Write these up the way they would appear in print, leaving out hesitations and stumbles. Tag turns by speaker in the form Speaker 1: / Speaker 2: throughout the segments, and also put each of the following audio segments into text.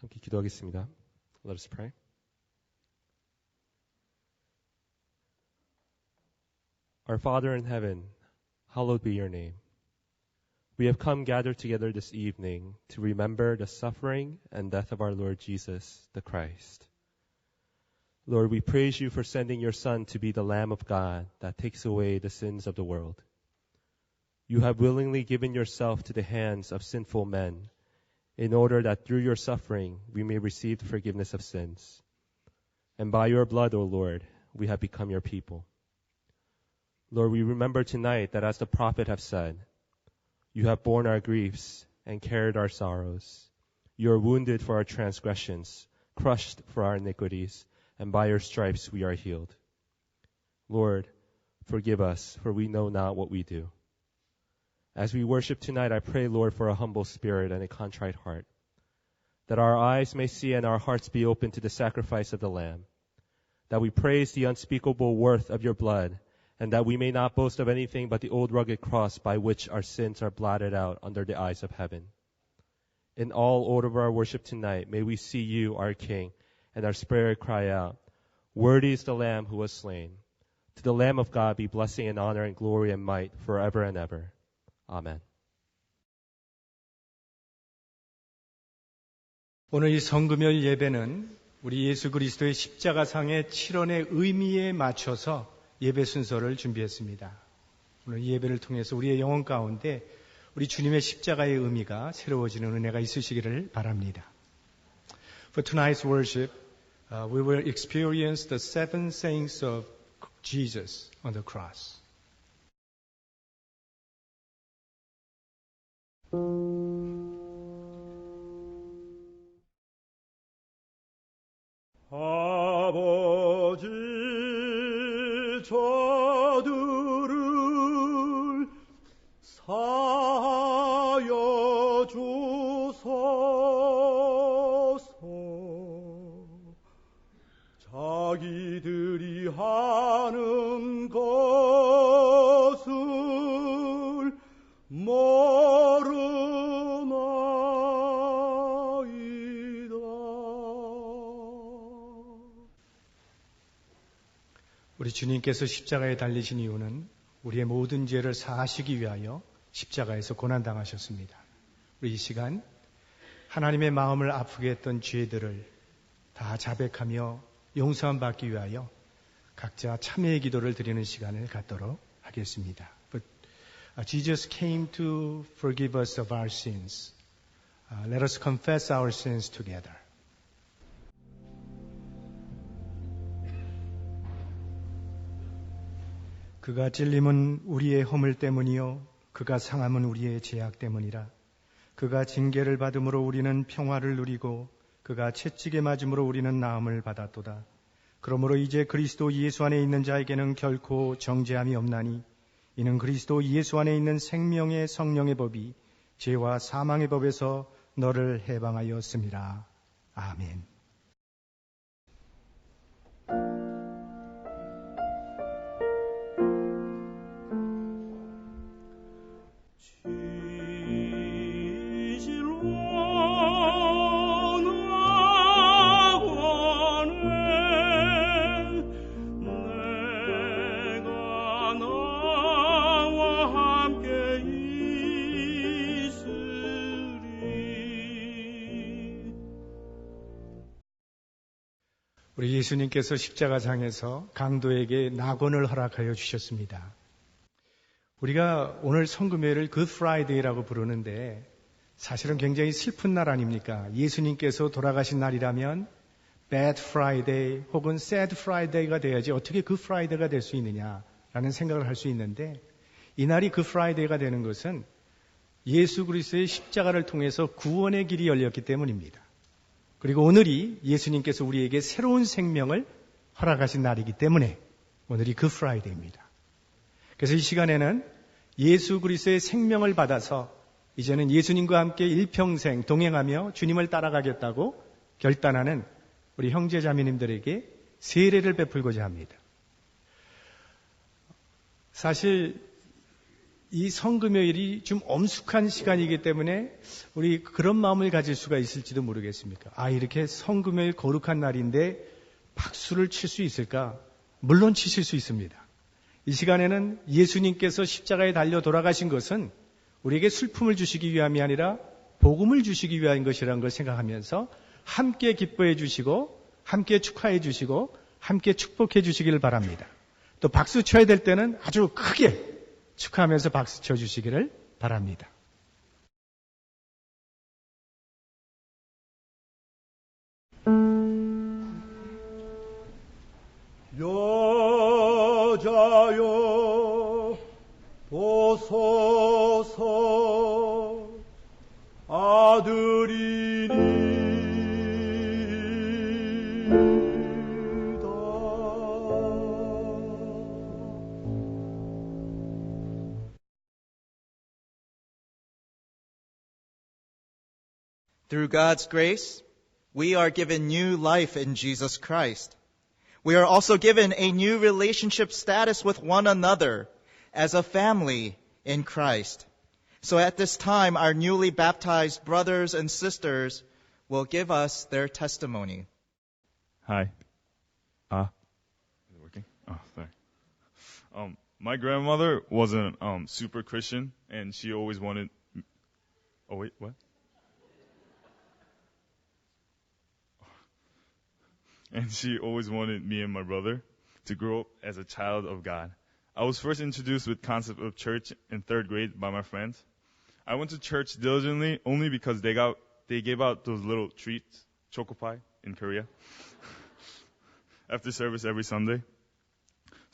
Speaker 1: 함께 기도하겠습니다. Let us pray. Our Father in heaven, hallowed be your name. We have come gathered together this evening to remember the suffering and death of our Lord Jesus, the Christ. Lord, we praise you for sending your Son to be the Lamb of God that takes away the sins of the world. You have willingly given yourself to the hands of sinful men in order that through your suffering we may receive the forgiveness of sins. And by your blood, O Lord, we have become your people. Lord, we remember tonight that as the prophet have said, you have borne our griefs and carried our sorrows. You are wounded for our transgressions, crushed for our iniquities, and by your stripes we are healed. Lord, forgive us, for we know not what we do. As we worship tonight, I pray, Lord, for a humble spirit and a contrite heart, that our eyes may see and our hearts be open to the sacrifice of the Lamb, that we praise the unspeakable worth of your blood, and that we may not boast of anything but the old rugged cross by which our sins are blotted out under the eyes of heaven. In all order of our worship tonight, may we see you, our King, and our spirit cry out, worthy is the Lamb who was slain. To the Lamb of God be blessing and honor and glory and might forever and ever. 아멘.
Speaker 2: 오늘 이 성금요일 예배는 우리 예수 그리스도의 십자가상의 7원의 의미에 맞춰서 예배 순서를 준비했습니다. 오늘 이 예배를 통해서 우리의 영혼 가운데 우리 주님의 십자가의 의미가 새로워지는 은혜가 있으시기를 바랍니다. For tonight's worship, we will experience the 7 sayings of Jesus on the cross.
Speaker 3: 아버지 저들을 사하여 주소서. 자기들이 하는 것을
Speaker 2: 우리 주님께서 십자가에 달리신 이유는 우리의 모든 죄를 사하시기 위하여 십자가에서 고난당하셨습니다. 우리 이 시간 하나님의 마음을 아프게 했던 죄들을 다 자백하며 용서함 받기 위하여 각자 참회의 기도를 드리는 시간을 갖도록 하겠습니다. But Jesus came to forgive us of our sins. Let us confess our sins together. 그가 찔림은 우리의 허물 때문이요 그가 상함은 우리의 죄악 때문이라. 그가 징계를 받음으로 우리는 평화를 누리고 그가 채찍에 맞음으로 우리는 나음을 받았도다. 그러므로 이제 그리스도 예수 안에 있는 자에게는 결코 정죄함이 없나니 이는 그리스도 예수 안에 있는 생명의 성령의 법이 죄와 사망의 법에서 너를 해방하였습니다. 아멘. 우리 예수님께서 십자가상에서 강도에게 낙원을 허락하여 주셨습니다. 우리가 오늘 성금요일을 Good Friday라고 부르는데 사실은 굉장히 슬픈 날 아닙니까? 예수님께서 돌아가신 날이라면 Bad Friday 혹은 Sad Friday가 돼야지 어떻게 Good Friday가 될 수 있느냐라는 생각을 할 수 있는데 이 날이 Good Friday가 되는 것은 예수 그리스도의 십자가를 통해서 구원의 길이 열렸기 때문입니다. 그리고 오늘이 예수님께서 우리에게 새로운 생명을 허락하신 날이기 때문에 오늘이 그 프라이데이입니다. 그래서 이 시간에는 예수 그리스도의 생명을 받아서 이제는 예수님과 함께 일평생 동행하며 주님을 따라가겠다고 결단하는 우리 형제자매님들에게 세례를 베풀고자 합니다. 사실 이 성금요일이 좀 엄숙한 시간이기 때문에 우리 그런 마음을 가질 수가 있을지도 모르겠습니까? 아, 이렇게 성금요일 거룩한 날인데 박수를 칠 수 있을까? 물론 치실 수 있습니다. 이 시간에는 예수님께서 십자가에 달려 돌아가신 것은 우리에게 슬픔을 주시기 위함이 아니라 복음을 주시기 위한 것이라는 걸 생각하면서 함께 기뻐해 주시고 함께 축하해 주시고 함께 축복해 주시기를 바랍니다. 또 박수 쳐야 될 때는 아주 크게 축하하면서 박수 쳐주시기를 바랍니다.
Speaker 3: 여자여 보소서 아들이니이다.
Speaker 4: Through God's grace, we are given new life in Jesus Christ. We are also given a new relationship status with one another as a family in Christ. So at this time, our newly baptized brothers and sisters will give us their testimony.
Speaker 5: Hi. Is it working? Oh, sorry. My grandmother wasn't super Christian, and she always wanted. Oh wait, what? And she always wanted me and my brother to grow up as a child of God. I was first introduced with concept of church in 3rd grade by my friends. I went to church diligently only because they gave out those little treats, choco pie in Korea, after service every Sunday.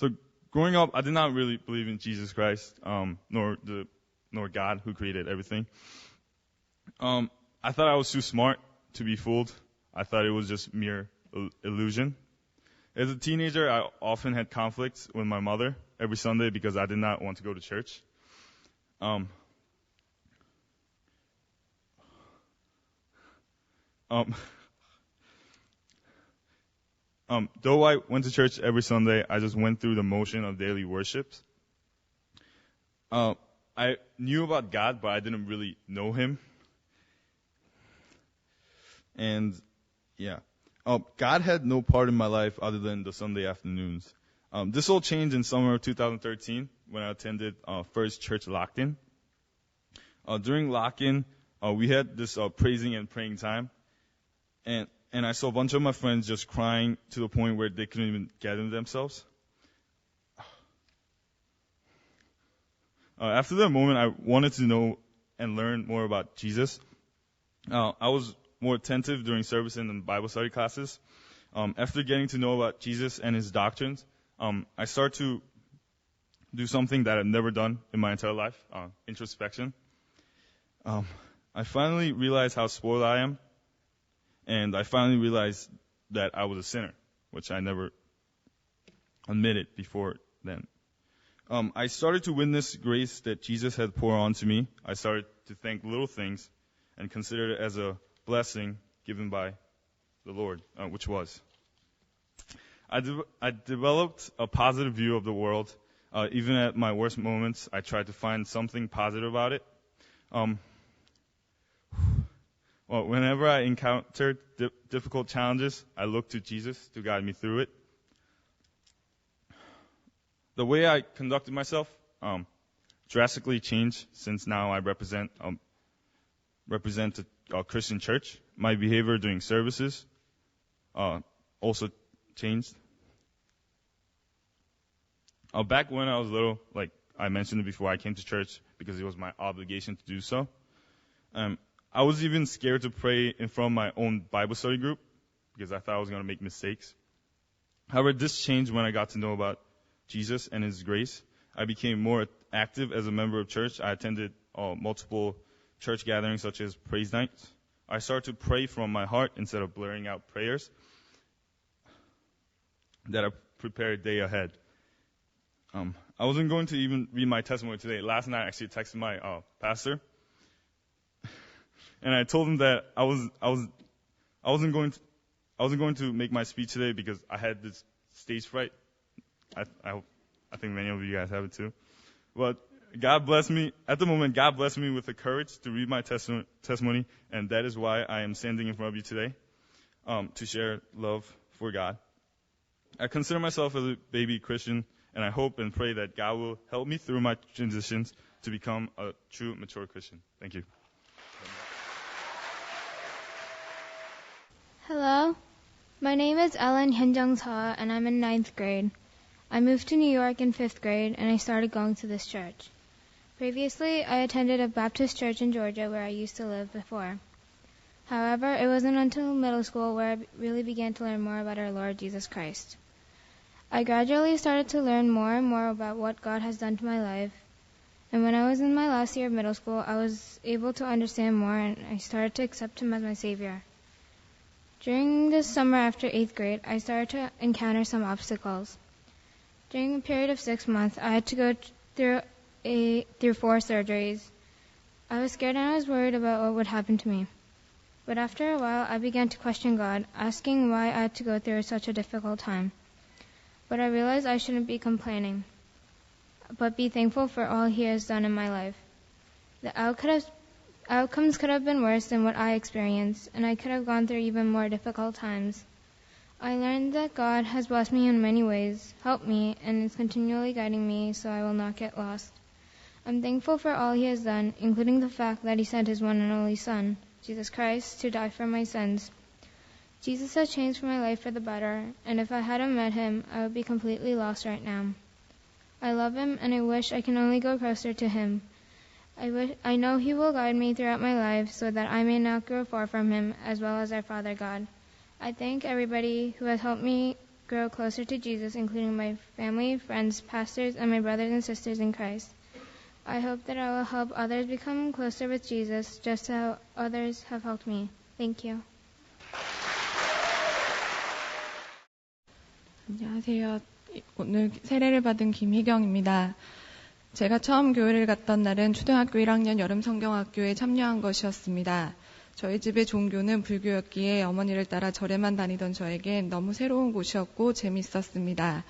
Speaker 5: So growing up, I did not really believe in Jesus Christ, nor God who created everything. I thought I was too smart to be fooled. I thought it was just mere illusion. As a teenager, I often had conflicts with my mother every Sunday because I did not want to go to church. Though I went to church every Sunday, I just went through the motion of daily worships. I knew about God, but I didn't really know Him. And yeah. God had no part in my life other than the Sunday afternoons. This all changed in summer of 2013 when I attended First Church Lock-In. During Lock-In, we had this praising and praying time, and I saw a bunch of my friends just crying to the point where they couldn't even gather themselves. After that moment, I wanted to know and learn more about Jesus. I was more attentive during service and in Bible study classes. After getting to know about Jesus and His doctrines, I started to do something that I'd never done in my entire life, introspection. I finally realized how spoiled I am, and I finally realized that I was a sinner, which I never admitted before then. I started to witness grace that Jesus had poured onto me. I started to thank little things and consider it as a blessing given by the Lord, which was. I developed a positive view of the world. Even at my worst moments, I tried to find something positive about it. Whenever I encountered difficult challenges, I looked to Jesus to guide me through it. The way I conducted myself drastically changed since now I represent a Christian church. My behavior during services also changed. Back when I was little, like I mentioned before, I came to church because it was my obligation to do so. I was even scared to pray in front of my own Bible study group because I thought I was going to make mistakes. However, this changed when I got to know about Jesus and His grace. I became more active as a member of church. I attended multiple church gatherings such as praise nights. I started to pray from my heart instead of blurring out prayers that I prepared day ahead. I wasn't going to even read my testimony today. Last night I actually texted my pastor, and I told him that I wasn't going to make my speech today because I had this stage fright. I think many of you guys have it too. But God blessed me, at the moment, God blessed me with the courage to read my testimony, and that is why I am standing in front of you today, to share love for God. I consider myself as a baby Christian, and I hope and pray that God will help me through my transitions to become a true, mature Christian. Thank you.
Speaker 6: Hello, my name is Ellen Hyunjung-sa, and I'm in 9th grade. I moved to New York in 5th grade, and I started going to this church. Previously, I attended a Baptist church in Georgia where I used to live before. However, it wasn't until middle school where I really began to learn more about our Lord Jesus Christ. I gradually started to learn more and more about what God has done to my life, and when I was in my last year of middle school, I was able to understand more, and I started to accept Him as my Savior. During this summer after 8th grade, I started to encounter some obstacles. During a period of 6 months, I had to go through 4 surgeries. I was scared and I was worried about what would happen to me. But after a while, I began to question God, asking why I had to go through such a difficult time. But I realized I shouldn't be complaining, but be thankful for all He has done in my life. The outcomes could have been worse than what I experienced, and I could have gone through even more difficult times. I learned that God has blessed me in many ways, helped me, and is continually guiding me so I will not get lost. I'm thankful for all He has done, including the fact that He sent His one and only Son, Jesus Christ, to die for my sins. Jesus has changed my life for the better, and if I hadn't met Him, I would be completely lost right now. I love Him, and I wish I can only go closer to Him. I know He will guide me throughout my life so that I may not grow far from Him, as well as our Father God. I thank everybody who has helped me grow closer to Jesus, including my family, friends, pastors, and my brothers and sisters in Christ. I hope that I will help others become closer with Jesus, just how others have helped me. Thank you.
Speaker 7: 안녕하세요. 오늘 세례를 받은 김희경입니다. 제가 처음 교회를 갔던 날은 초등학교 1학년 여름성경학교에 참여한 것이었습니다. 저희 집의 종교는 불교였기에 어머니를 따라 절에만 다니던 저에겐 너무 새로운 곳이었고 재밌었습니다.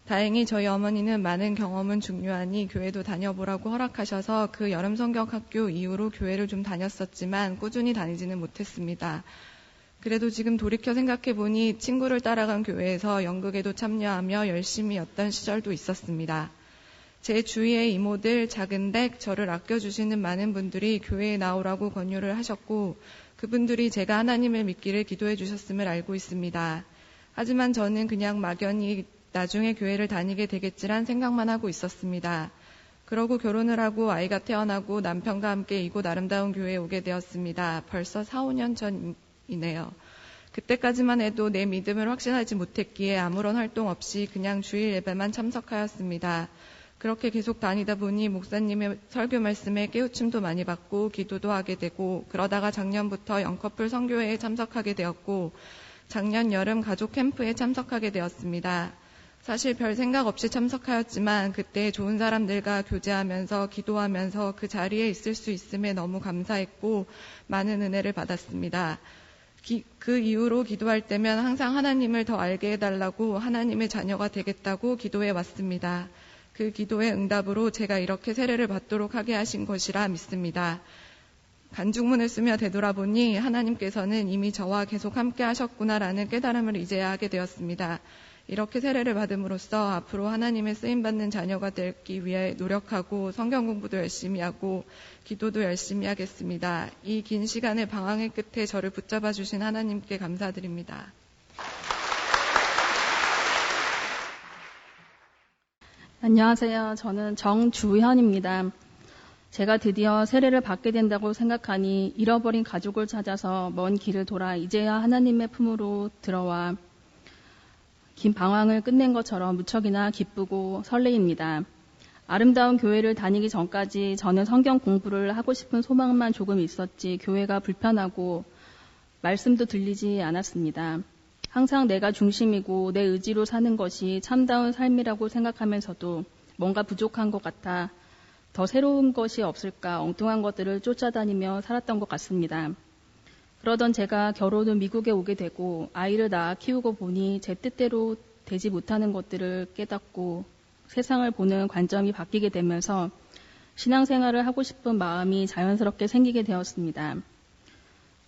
Speaker 7: 다행히 저희 어머니는 많은 경험은 중요하니 교회도 다녀보라고 허락하셔서 그 여름성경학교 이후로 교회를 좀 다녔었지만 꾸준히 다니지는 못했습니다. 그래도 지금 돌이켜 생각해보니 친구를 따라간 교회에서 연극에도 참여하며 열심히였던 시절도 있었습니다. 제 주위의 이모들, 작은댁, 저를 아껴주시는 많은 분들이 교회에 나오라고 권유를 하셨고 그분들이 제가 하나님을 믿기를 기도해 주셨음을 알고 있습니다. 하지만 저는 그냥 막연히 나중에 교회를 다니게 되겠지란 생각만 하고 있었습니다. 그러고 결혼을 하고 아이가 태어나고 남편과 함께 이곳 아름다운 교회에 오게 되었습니다. 벌써 4, 5년 전이네요. 그때까지만 해도 내 믿음을 확신하지 못했기에 아무런 활동 없이 그냥 주일 예배만 참석하였습니다. 그렇게 계속 다니다 보니 목사님의 설교 말씀에 깨우침도 많이 받고 기도도 하게 되고 그러다가 작년부터 영커플 선교회에 참석하게 되었고 작년 여름 가족 캠프에 참석하게 되었습니다. 사실 별 생각 없이 참석하였지만 그때 좋은 사람들과 교제하면서 기도하면서 그 자리에 있을 수 있음에 너무 감사했고 많은 은혜를 받았습니다. 그 이후로 기도할 때면 항상 하나님을 더 알게 해달라고 하나님의 자녀가 되겠다고 기도해 왔습니다. 그 기도의 응답으로 제가 이렇게 세례를 받도록 하게 하신 것이라 믿습니다. 간증문을 쓰며 되돌아보니 하나님께서는 이미 저와 계속 함께 하셨구나라는 깨달음을 이제야 하게 되었습니다. 이렇게 세례를 받음으로써 앞으로 하나님의 쓰임받는 자녀가 되기 위해 노력하고 성경 공부도 열심히 하고 기도도 열심히 하겠습니다. 이 긴 시간의 방황의 끝에 저를 붙잡아 주신 하나님께 감사드립니다.
Speaker 8: 안녕하세요. 저는 정주현입니다. 제가 드디어 세례를 받게 된다고 생각하니 잃어버린 가족을 찾아서 먼 길을 돌아 이제야 하나님의 품으로 들어와 긴 방황을 끝낸 것처럼 무척이나 기쁘고 설레입니다. 아름다운 교회를 다니기 전까지 저는 성경 공부를 하고 싶은 소망만 조금 있었지 교회가 불편하고 말씀도 들리지 않았습니다. 항상 내가 중심이고 내 의지로 사는 것이 참다운 삶이라고 생각하면서도 뭔가 부족한 것 같아 더 새로운 것이 없을까 엉뚱한 것들을 쫓아다니며 살았던 것 같습니다. 그러던 제가 결혼 후 미국에 오게 되고 아이를 낳아 키우고 보니 제 뜻대로 되지 못하는 것들을 깨닫고 세상을 보는 관점이 바뀌게 되면서 신앙생활을 하고 싶은 마음이 자연스럽게 생기게 되었습니다.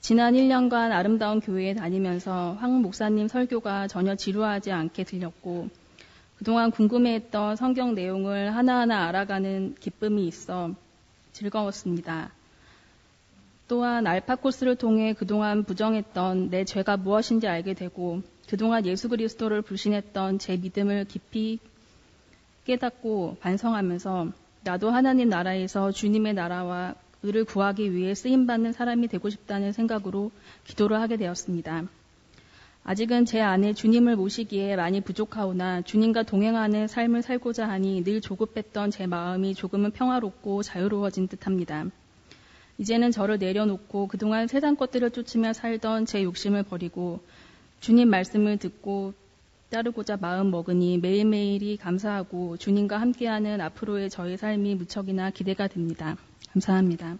Speaker 8: 지난 1년간 아름다운 교회에 다니면서 황 목사님 설교가 전혀 지루하지 않게 들렸고 그동안 궁금해했던 성경 내용을 하나하나 알아가는 기쁨이 있어 즐거웠습니다. 또한 알파 코스를 통해 그동안 부정했던 내 죄가 무엇인지 알게 되고 그동안 예수 그리스도를 불신했던 제 믿음을 깊이 깨닫고 반성하면서 나도 하나님 나라에서 주님의 나라와 의를 구하기 위해 쓰임받는 사람이 되고 싶다는 생각으로 기도를 하게 되었습니다. 아직은 제 안에 주님을 모시기에 많이 부족하오나 주님과 동행하는 삶을 살고자 하니 늘 조급했던 제 마음이 조금은 평화롭고 자유로워진 듯합니다. 이제는 저를 내려놓고 그동안 세상 것들을 쫓으며 살던 제 욕심을 버리고 주님 말씀을 듣고 따르고자 마음 먹으니 매일매일이 감사하고 주님과 함께하는 앞으로의 저의 삶이 무척이나 기대가 됩니다. 감사합니다.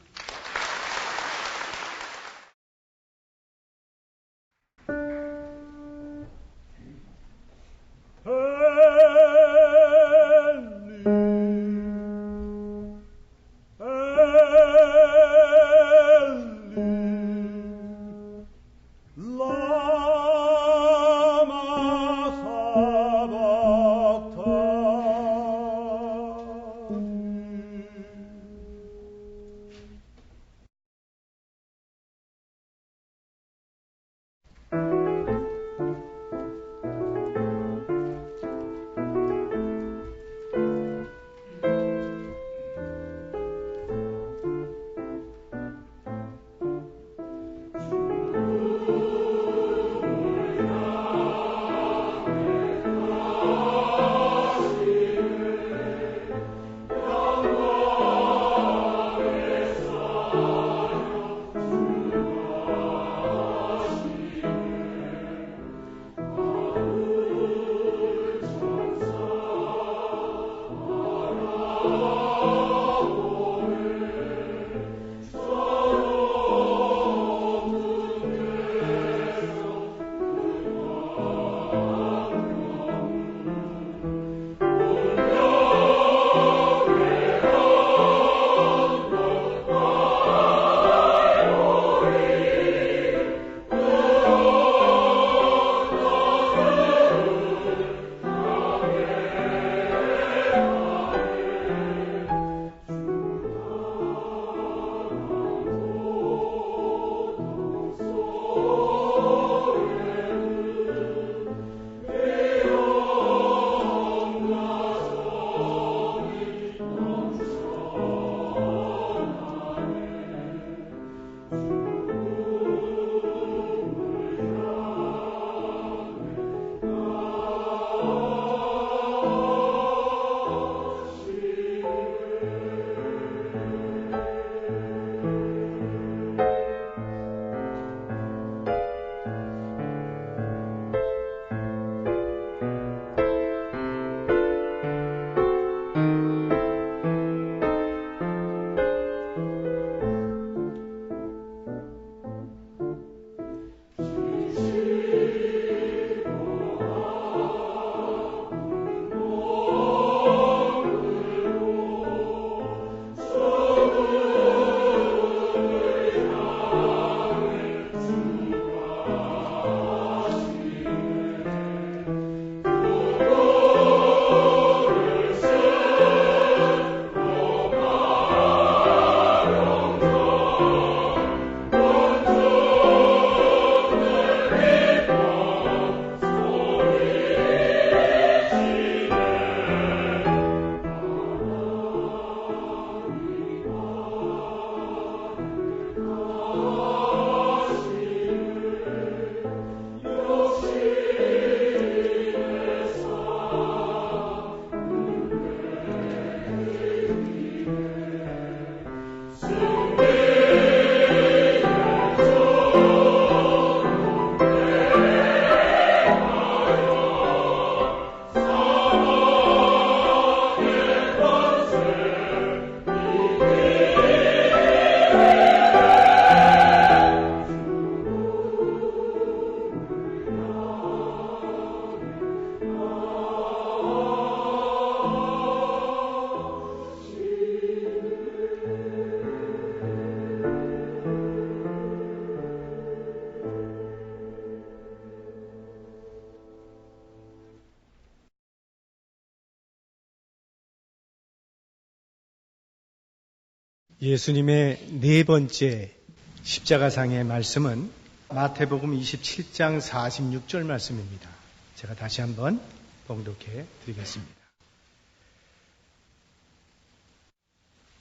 Speaker 2: 예수님의 네 번째 십자가상의 말씀은 마태복음 27장 46절 말씀입니다. 제가 다시 한번 봉독해 드리겠습니다.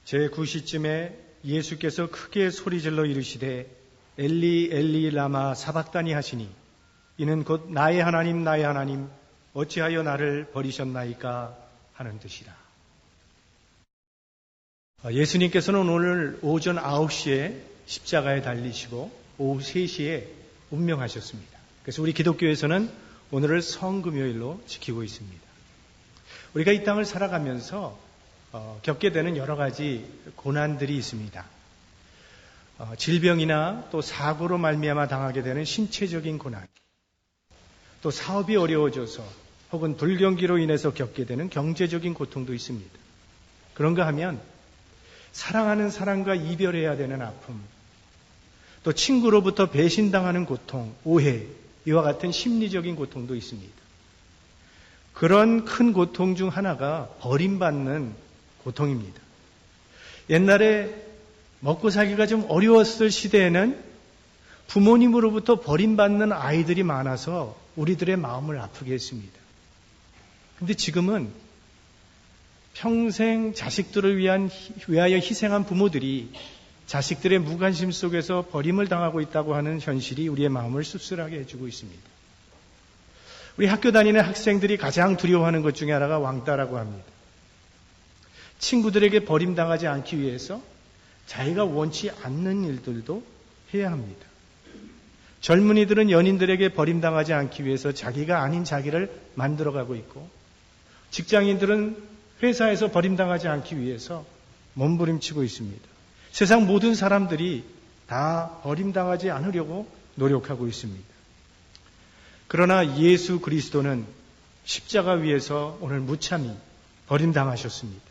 Speaker 2: 제9시쯤에 예수께서 크게 소리질러 이르시되 엘리 엘리 라마 사박다니 하시니 이는 곧 나의 하나님 나의 하나님 어찌하여 나를 버리셨나이까 하는 뜻이라. 예수님께서는 오늘 오전 9시에 십자가에 달리시고 오후 3시에 운명하셨습니다. 그래서 우리 기독교에서는 오늘을 성금요일로 지키고 있습니다. 우리가 이 땅을 살아가면서 겪게 되는 여러 가지 고난들이 있습니다. 질병이나 또 사고로 말미암아 당하게 되는 신체적인 고난, 또 사업이 어려워져서 혹은 불경기로 인해서 겪게 되는 경제적인 고통도 있습니다. 그런가 하면 사랑하는 사람과 이별해야 되는 아픔, 또 친구로부터 배신당하는 고통, 오해, 이와 같은 심리적인 고통도 있습니다. 그런 큰 고통 중 하나가 버림받는 고통입니다. 옛날에 먹고 살기가 좀 어려웠을 시대에는 부모님으로부터 버림받는 아이들이 많아서 우리들의 마음을 아프게 했습니다. 그런데 지금은 평생 자식들을 위하여 희생한 부모들이 자식들의 무관심 속에서 버림을 당하고 있다고 하는 현실이 우리의 마음을 씁쓸하게 해주고 있습니다. 우리 학교 다니는 학생들이 가장 두려워하는 것 중에 하나가 왕따라고 합니다. 친구들에게 버림당하지 않기 위해서 자기가 원치 않는 일들도 해야 합니다. 젊은이들은 연인들에게 버림당하지 않기 위해서 자기가 아닌 자기를 만들어가고 있고, 직장인들은 회사에서 버림당하지 않기 위해서 몸부림치고 있습니다. 세상 모든 사람들이 다 버림당하지 않으려고 노력하고 있습니다. 그러나 예수 그리스도는 십자가 위에서 오늘 무참히 버림당하셨습니다.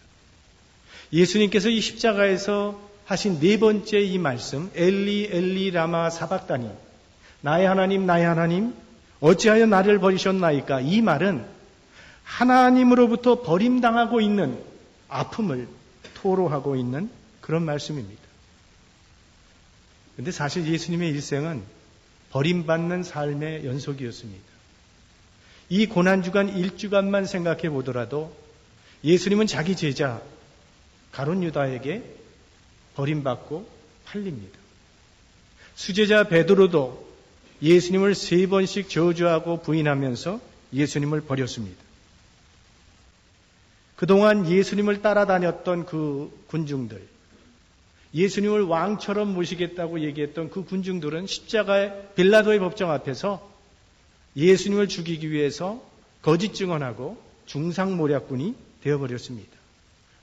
Speaker 2: 예수님께서 이 십자가에서 하신 네 번째 이 말씀, 엘리 엘리 라마 사박다니, 나의 하나님 나의 하나님 어찌하여 나를 버리셨나이까, 이 말은 하나님으로부터 버림당하고 있는 아픔을 토로하고 있는 그런 말씀입니다. 그런데 사실 예수님의 일생은 버림받는 삶의 연속이었습니다. 이 고난주간 1주간만 생각해 보더라도 예수님은 자기 제자 가룟 유다에게 버림받고 팔립니다. 수제자 베드로도 예수님을 3번씩 저주하고 부인하면서 예수님을 버렸습니다. 그동안 예수님을 따라다녔던 그 군중들, 예수님을 왕처럼 모시겠다고 얘기했던 그 군중들은 십자가의 빌라도의 법정 앞에서 예수님을 죽이기 위해서 거짓 증언하고 중상모략군이 되어버렸습니다.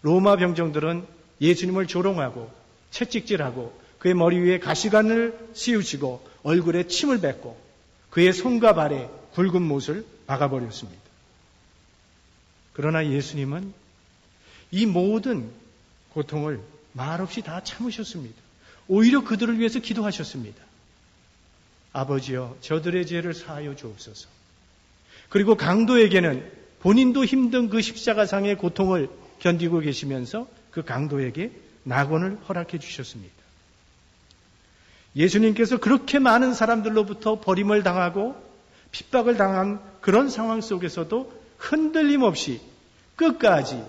Speaker 2: 로마 병정들은 예수님을 조롱하고 채찍질하고 그의 머리 위에 가시관을 씌우시고 얼굴에 침을 뱉고 그의 손과 발에 굵은 못을 박아버렸습니다. 그러나 예수님은 이 모든 고통을 말없이 다 참으셨습니다. 오히려 그들을 위해서 기도하셨습니다. 아버지여, 저들의 죄를 사하여 주옵소서. 그리고 강도에게는 본인도 힘든 그 십자가상의 고통을 견디고 계시면서 그 강도에게 낙원을 허락해 주셨습니다. 예수님께서 그렇게 많은 사람들로부터 버림을 당하고 핍박을 당한 그런 상황 속에서도 흔들림 없이 끝까지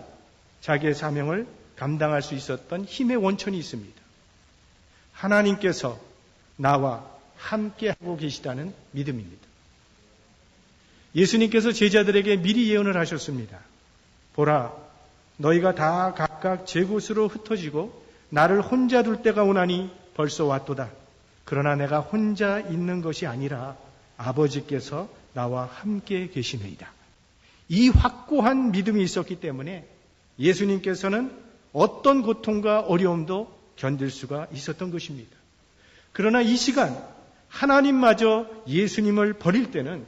Speaker 2: 자기의 사명을 감당할 수 있었던 힘의 원천이 있습니다. 하나님께서 나와 함께 하고 계시다는 믿음입니다. 예수님께서 제자들에게 미리 예언을 하셨습니다. 보라, 너희가 다 각각 제 곳으로 흩어지고 나를 혼자 둘 때가 오나니 벌써 왔도다. 그러나 내가 혼자 있는 것이 아니라 아버지께서 나와 함께 계시느이다. 이 확고한 믿음이 있었기 때문에 예수님께서는 어떤 고통과 어려움도 견딜 수가 있었던 것입니다. 그러나 이 시간 하나님마저 예수님을 버릴 때는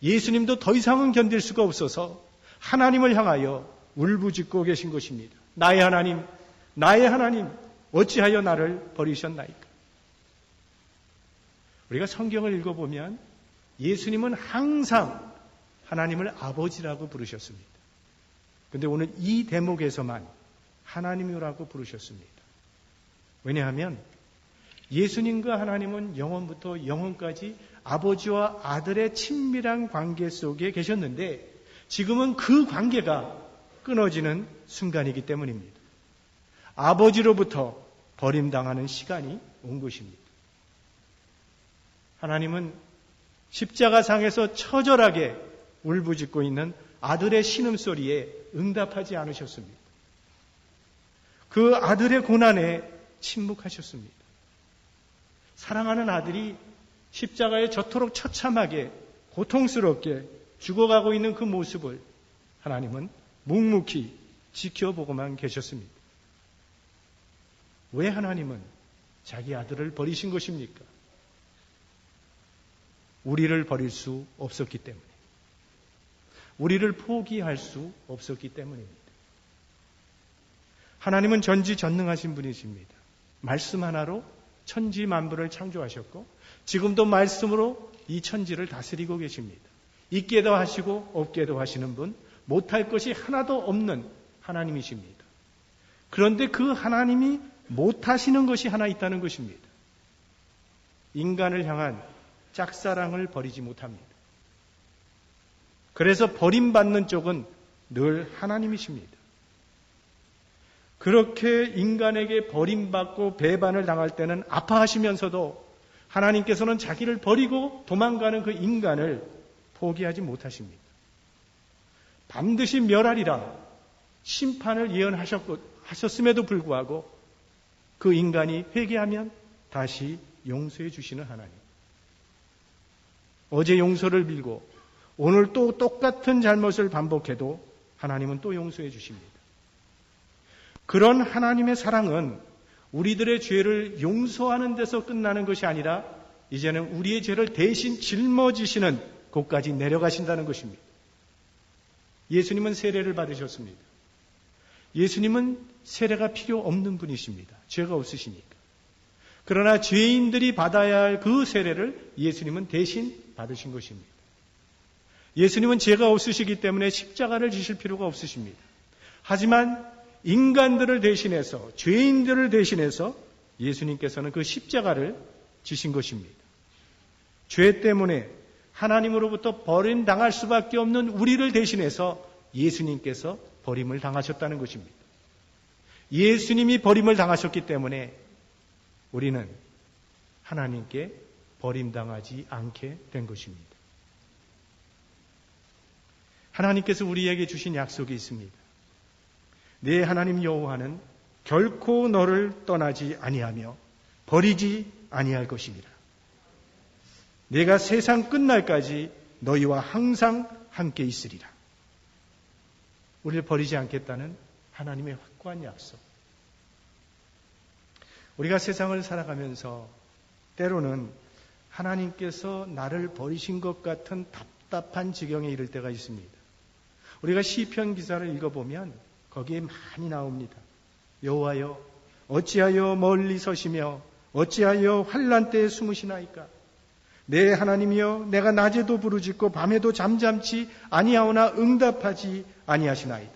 Speaker 2: 예수님도 더 이상은 견딜 수가 없어서 하나님을 향하여 울부짖고 계신 것입니다. 나의 하나님, 나의 하나님, 어찌하여 나를 버리셨나이까? 우리가 성경을 읽어보면 예수님은 항상 하나님을 아버지라고 부르셨습니다. 그런데 오늘 이 대목에서만 하나님이라고 부르셨습니다. 왜냐하면 예수님과 하나님은 영원부터 영원까지 아버지와 아들의 친밀한 관계 속에 계셨는데 지금은 그 관계가 끊어지는 순간이기 때문입니다. 아버지로부터 버림당하는 시간이 온 것입니다. 하나님은 십자가상에서 처절하게 울부짖고 있는 아들의 신음소리에 응답하지 않으셨습니다. 그 아들의 고난에 침묵하셨습니다. 사랑하는 아들이 십자가에 저토록 처참하게 고통스럽게 죽어가고 있는 그 모습을 하나님은 묵묵히 지켜보고만 계셨습니다. 왜 하나님은 자기 아들을 버리신 것입니까? 우리를 버릴 수 없었기 때문에, 우리를 포기할 수 없었기 때문입니다. 하나님은 전지전능하신 분이십니다. 말씀 하나로 천지 만물을 창조하셨고 지금도 말씀으로 이 천지를 다스리고 계십니다. 있게도 하시고 없게도 하시는 분, 못할 것이 하나도 없는 하나님이십니다. 그런데 그 하나님이 못하시는 것이 하나 있다는 것입니다. 인간을 향한 짝사랑을 버리지 못합니다. 그래서 버림받는 쪽은 늘 하나님이십니다. 그렇게 인간에게 버림받고 배반을 당할 때는 아파하시면서도 하나님께서는 자기를 버리고 도망가는 그 인간을 포기하지 못하십니다. 반드시 멸하리라 심판을 예언하셨음에도 불구하고 그 인간이 회개하면 다시 용서해 주시는 하나님. 어제 용서를 빌고 오늘 또 똑같은 잘못을 반복해도 하나님은 또 용서해 주십니다. 그런 하나님의 사랑은 우리들의 죄를 용서하는 데서 끝나는 것이 아니라 이제는 우리의 죄를 대신 짊어지시는 곳까지 내려가신다는 것입니다. 예수님은 세례를 받으셨습니다. 예수님은 세례가 필요 없는 분이십니다. 죄가 없으시니까. 그러나 죄인들이 받아야 할 그 세례를 예수님은 대신 받으신 것입니다. 예수님은 죄가 없으시기 때문에 십자가를 지실 필요가 없으십니다. 하지만 인간들을 대신해서, 죄인들을 대신해서 예수님께서는 그 십자가를 지신 것입니다. 죄 때문에 하나님으로부터 버림당할 수밖에 없는 우리를 대신해서 예수님께서 버림을 당하셨다는 것입니다. 예수님이 버림을 당하셨기 때문에 우리는 하나님께 버림당하지 않게 된 것입니다. 하나님께서 우리에게 주신 약속이 있습니다. 네 하나님 여호와는 결코 너를 떠나지 아니하며 버리지 아니할 것이니라. 내가 세상 끝날까지 너희와 항상 함께 있으리라. 우리를 버리지 않겠다는 하나님의 확고한 약속. 우리가 세상을 살아가면서 때로는 하나님께서 나를 버리신 것 같은 답답한 지경에 이를 때가 있습니다. 우리가 시편 기사를 읽어보면 거기에 많이 나옵니다. 여호와여 어찌하여 멀리 서시며 어찌하여 환난 때에 숨으시나이까. 내 하나님이여 내가 낮에도 부르짖고 밤에도 잠잠치 아니하오나 응답하지 아니하시나이다.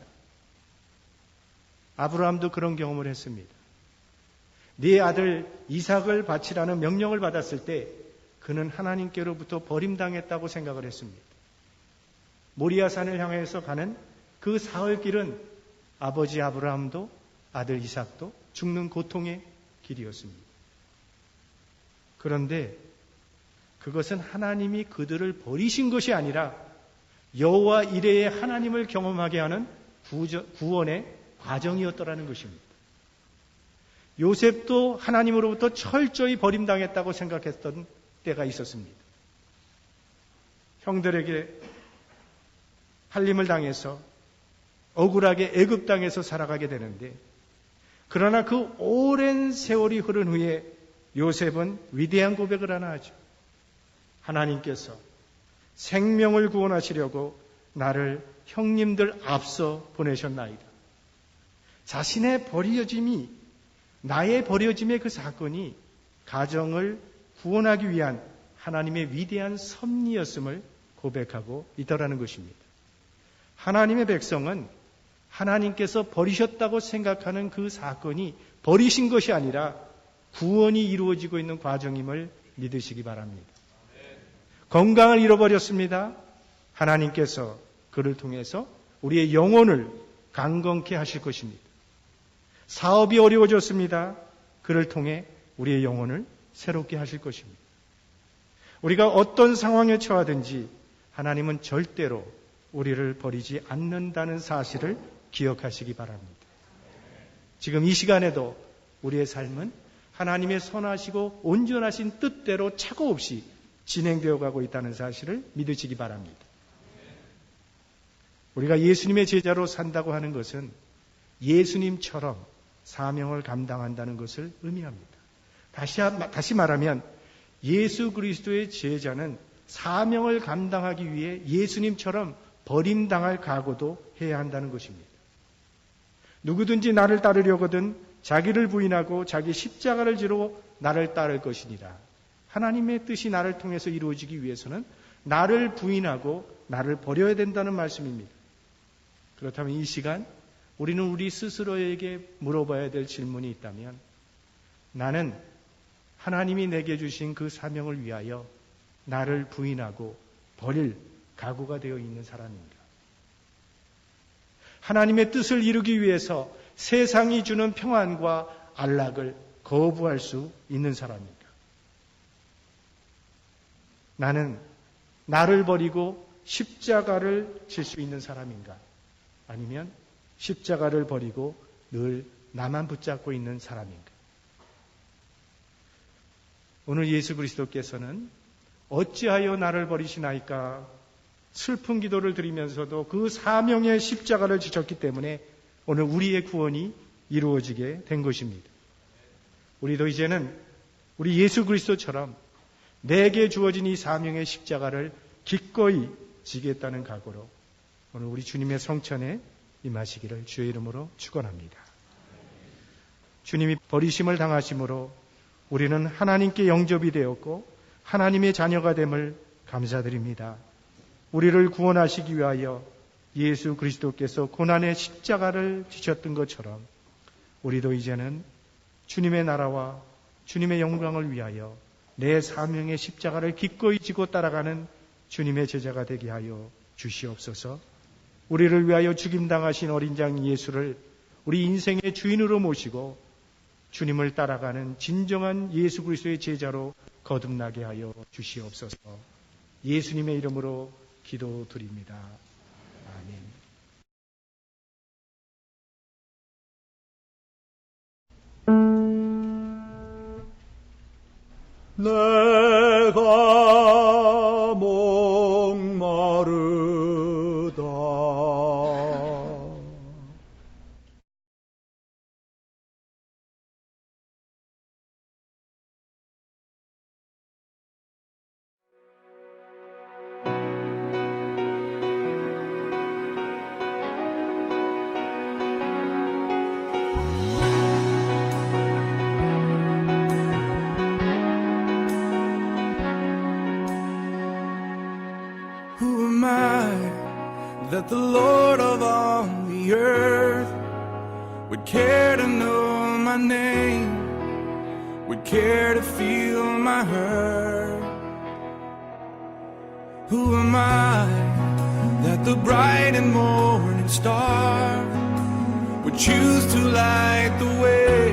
Speaker 2: 아브라함도 그런 경험을 했습니다. 네 아들 이삭을 바치라는 명령을 받았을 때 그는 하나님께로부터 버림당했다고 생각을 했습니다. 모리아산을 향해서 가는 그 사흘길은 아버지 아브라함도 아들 이삭도 죽는 고통의 길이었습니다. 그런데 그것은 하나님이 그들을 버리신 것이 아니라 여호와 이레의 하나님을 경험하게 하는 구원의 과정이었더라는 것입니다. 요셉도 하나님으로부터 철저히 버림당했다고 생각했던 때가 있었습니다. 형들에게 살림을 당해서 억울하게 애굽 땅에서 살아가게 되는데, 그러나 그 오랜 세월이 흐른 후에 요셉은 위대한 고백을 하나 하죠. 하나님께서 생명을 구원하시려고 나를 형님들 앞서 보내셨나이다. 자신의 버려짐이, 나의 버려짐의 그 사건이 가정을 구원하기 위한 하나님의 위대한 섭리였음을 고백하고 있더라는 것입니다. 하나님의 백성은 하나님께서 버리셨다고 생각하는 그 사건이 버리신 것이 아니라 구원이 이루어지고 있는 과정임을 믿으시기 바랍니다. 건강을 잃어버렸습니다. 하나님께서 그를 통해서 우리의 영혼을 강건케 하실 것입니다. 사업이 어려워졌습니다. 그를 통해 우리의 영혼을 새롭게 하실 것입니다. 우리가 어떤 상황에 처하든지 하나님은 절대로 우리를 버리지 않는다는 사실을 기억하시기 바랍니다. 지금 이 시간에도 우리의 삶은 하나님의 선하시고 온전하신 뜻대로 착오 없이 진행되어 가고 있다는 사실을 믿으시기 바랍니다. 우리가 예수님의 제자로 산다고 하는 것은 예수님처럼 사명을 감당한다는 것을 의미합니다. 다시 말하면 예수 그리스도의 제자는 사명을 감당하기 위해 예수님처럼 버림당할 각오도 해야 한다는 것입니다. 누구든지 나를 따르려거든 자기를 부인하고 자기 십자가를 지고 나를 따를 것이니라. 하나님의 뜻이 나를 통해서 이루어지기 위해서는 나를 부인하고 나를 버려야 된다는 말씀입니다. 그렇다면 이 시간 우리는 우리 스스로에게 물어봐야 될 질문이 있다면, 나는 하나님이 내게 주신 그 사명을 위하여 나를 부인하고 버릴 각오가 되어 있는 사람인가? 하나님의 뜻을 이루기 위해서 세상이 주는 평안과 안락을 거부할 수 있는 사람인가? 나는 나를 버리고 십자가를 질 수 있는 사람인가? 아니면 십자가를 버리고 늘 나만 붙잡고 있는 사람인가? 오늘 예수 그리스도께서는 어찌하여 나를 버리시나이까 슬픈 기도를 드리면서도 그 사명의 십자가를 지셨기 때문에 오늘 우리의 구원이 이루어지게 된 것입니다. 우리도 이제는 우리 예수 그리스도처럼 내게 주어진 이 사명의 십자가를 기꺼이 지겠다는 각오로 오늘 우리 주님의 성천에 임하시기를 주의 이름으로 축원합니다. 주님이 버리심을 당하심으로 우리는 하나님께 영접이 되었고 하나님의 자녀가 됨을 감사드립니다. 우리를 구원하시기 위하여 예수 그리스도께서 고난의 십자가를 지셨던 것처럼 우리도 이제는 주님의 나라와 주님의 영광을 위하여 내 사명의 십자가를 기꺼이 지고 따라가는 주님의 제자가 되게 하여 주시옵소서. 우리를 위하여 죽임당하신 어린 양 예수를 우리 인생의 주인으로 모시고 주님을 따라가는 진정한 예수 그리스도의 제자로 거듭나게 하여 주시옵소서. 예수님의 이름으로 기도드립니다. 아멘.
Speaker 3: 내가 목마르다.
Speaker 9: That the Lord of all the earth would care to know my name, would care to feel my hurt. Who am I that the bright and morning star would choose to light the way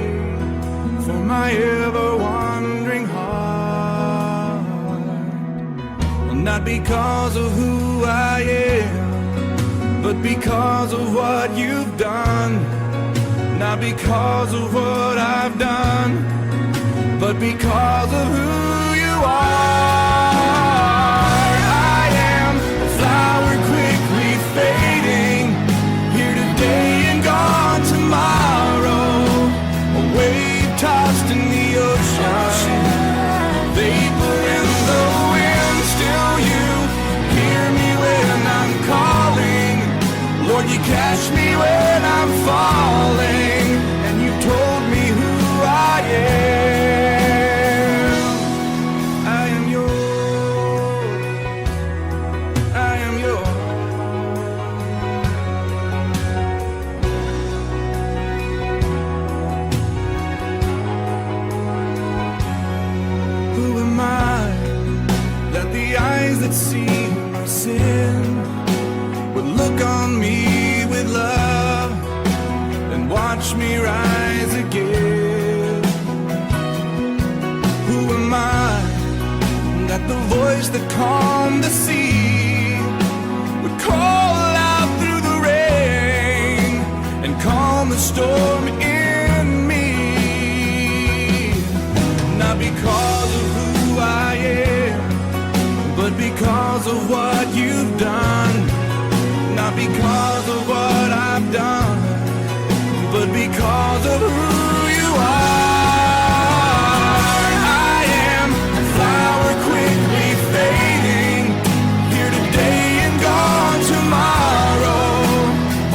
Speaker 9: for my ever-wandering heart? Well, not because of who I am, but because of what you've done. Not because of what I've done, but because of who you are. I am a flower quickly fading, here today and gone tomorrow. A wave tossed in the ocean, vapor in the wind. Still you hear me when I'm calling. Lord, you catch me when I'm falling, and you told me who I am. I am yours. I am yours. eyes that see my sin would look on me with love and watch me rise again. Who am I that the voice that calmed the sea would call out through the rain and calm the storm in me? Not because of who I am, but because of what you've done. Not because of what I've done, but because of who you are. I am a flower quickly fading, here today and gone tomorrow,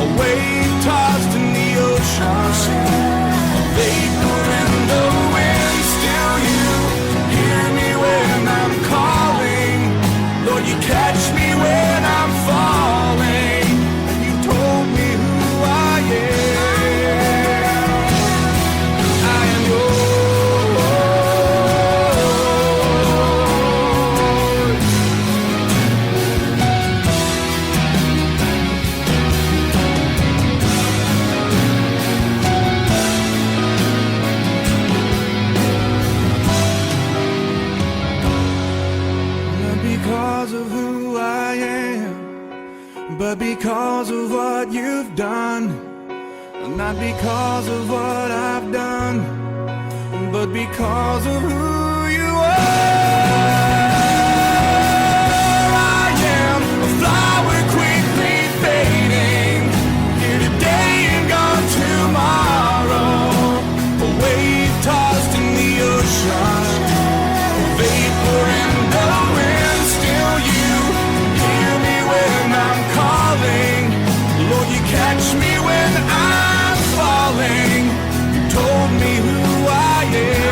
Speaker 9: a wave tossed in the ocean, a vapor in the wind. Still you hear me when I'm calling, Lord, you catch me when I'm falling, and you told me who I am. I am yours. Not because of who I am, but because of what you've done. Not because of what I've done, but because of who you are. I am a flower quickly fading, here today and gone tomorrow, a wave tossed in the ocean, a vapor in the wind. Still you hear me when I'm calling, Lord, you catch me when I'm falling. You told me who I am.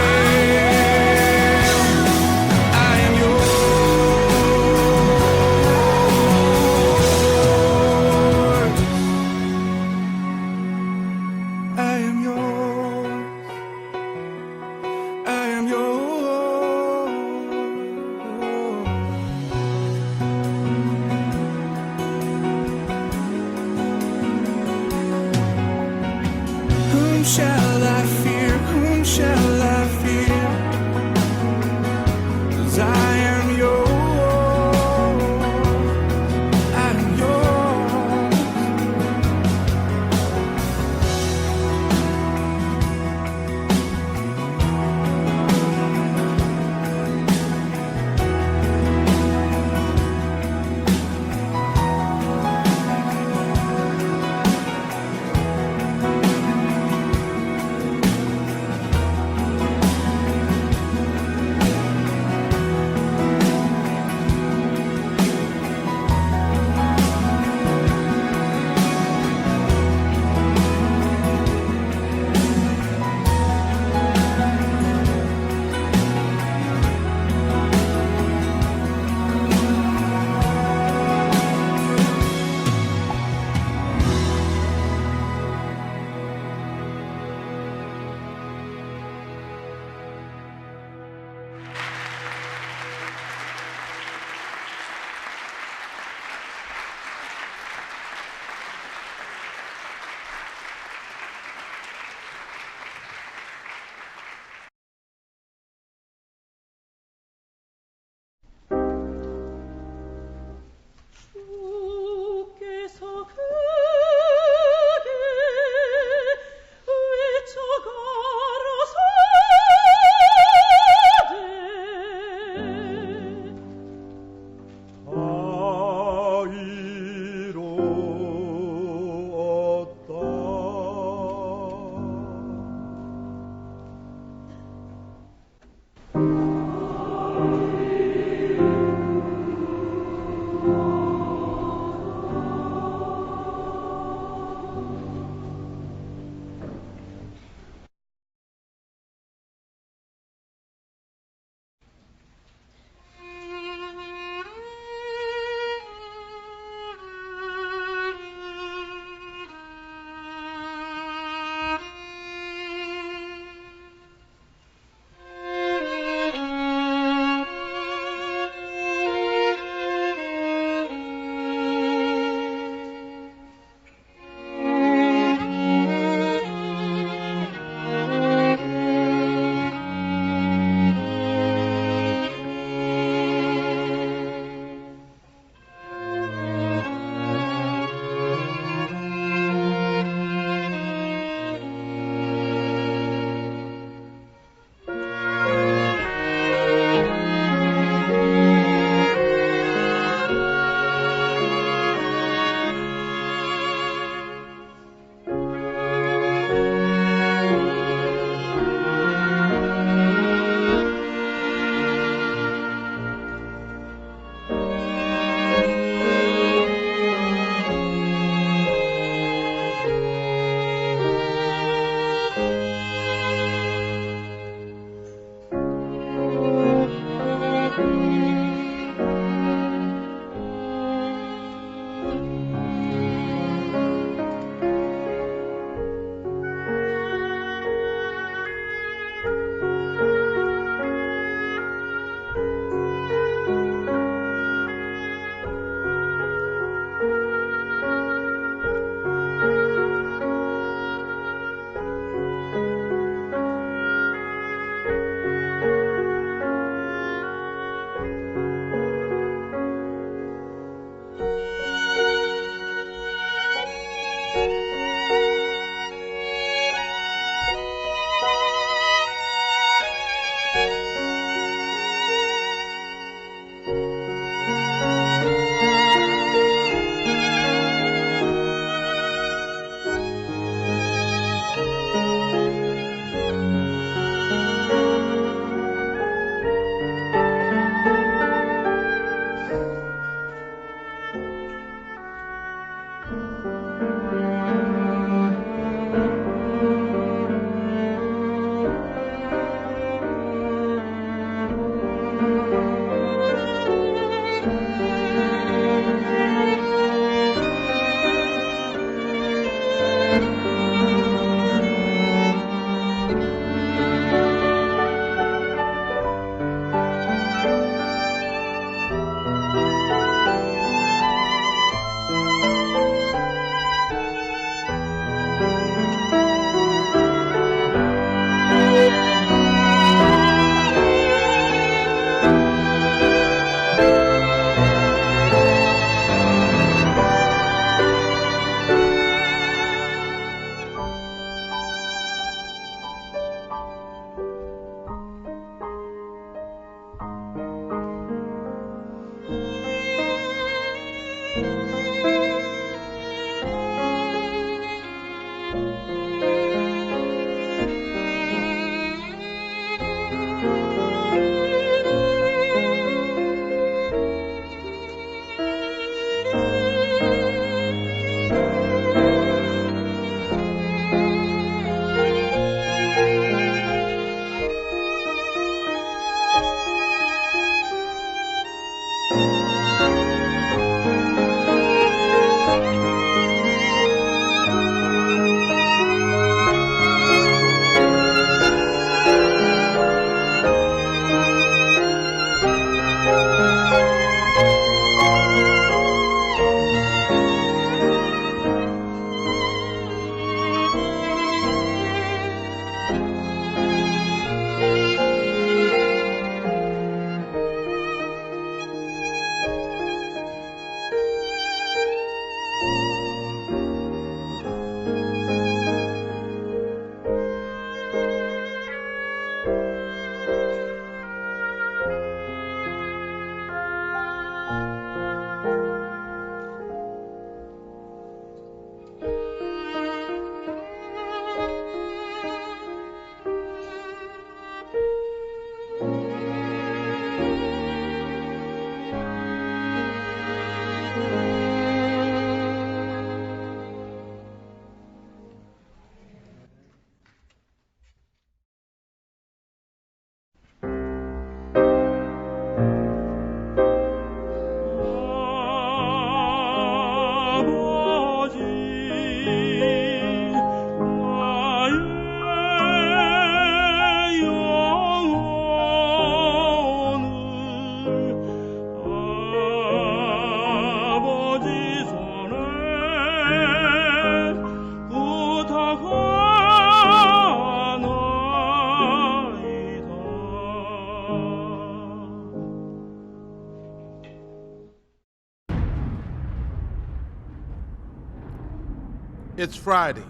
Speaker 3: It's Friday.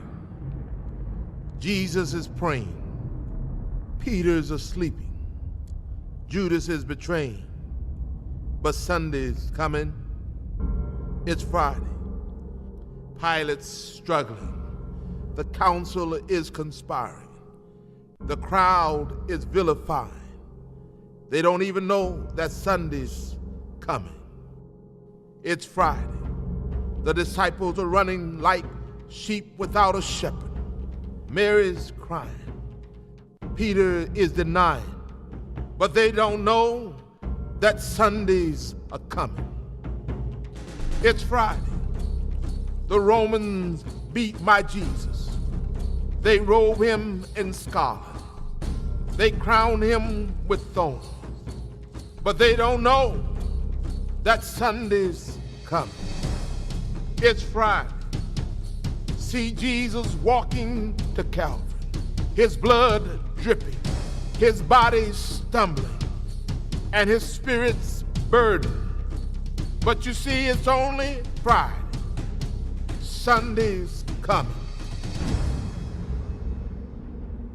Speaker 3: Jesus is praying. Peter's asleeping. Judas is betraying. But Sunday's coming. It's Friday. Pilate's struggling. The council is conspiring. The crowd is vilifying. They don't even know that Sunday's coming. It's Friday. The disciples are running like sheep without a shepherd. Mary's crying. Peter is denying. But they don't know that Sundays are coming. It's Friday. The Romans beat my Jesus. They robe him in scarlet. They crown him with thorns. But they don't know that Sunday's coming. It's Friday. See Jesus walking to Calvary. His blood dripping. His body stumbling. And his spirit's burdened. But you see, it's only Friday. Sunday's coming.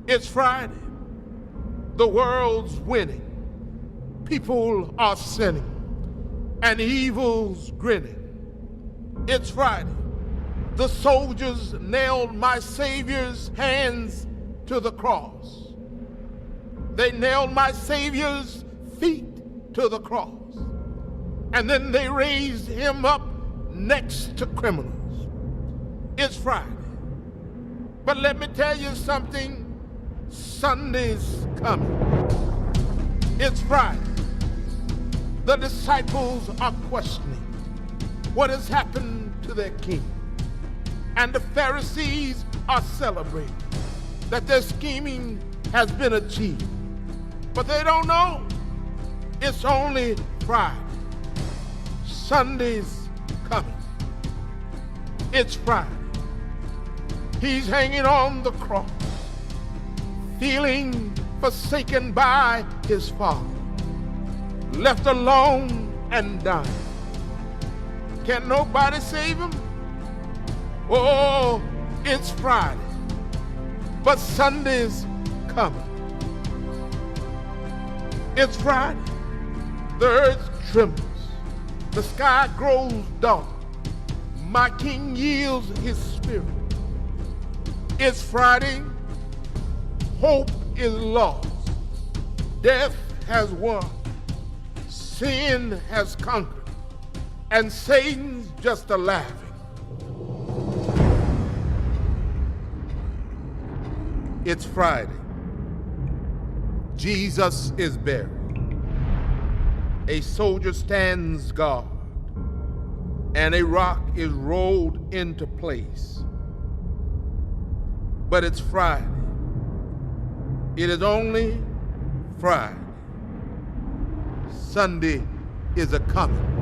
Speaker 3: It's Friday. The world's winning. People are sinning. And evil's grinning. It's Friday. The soldiers nailed my Savior's hands to the cross. They nailed my Savior's feet to the cross. And then they raised him up next to criminals. It's Friday. But let me tell you something. Sunday's coming. It's Friday. The disciples are questioning what has happened to their king. And the Pharisees are celebrating that their scheming has been achieved. But they don't know it's only Friday. Sunday's coming. It's Friday. He's hanging on the cross, feeling forsaken by his Father, left alone and dying. Can nobody save him? Oh, it's Friday, but Sunday's coming. It's Friday. The earth trembles. The sky grows dark. My King yields his spirit. It's Friday. Hope is lost. Death has won. Sin has conquered. And Satan's just a laughing. It's Friday. Jesus is buried. A soldier stands guard, and a rock is rolled into place. But it's Friday. It is only Friday. Sunday is a coming.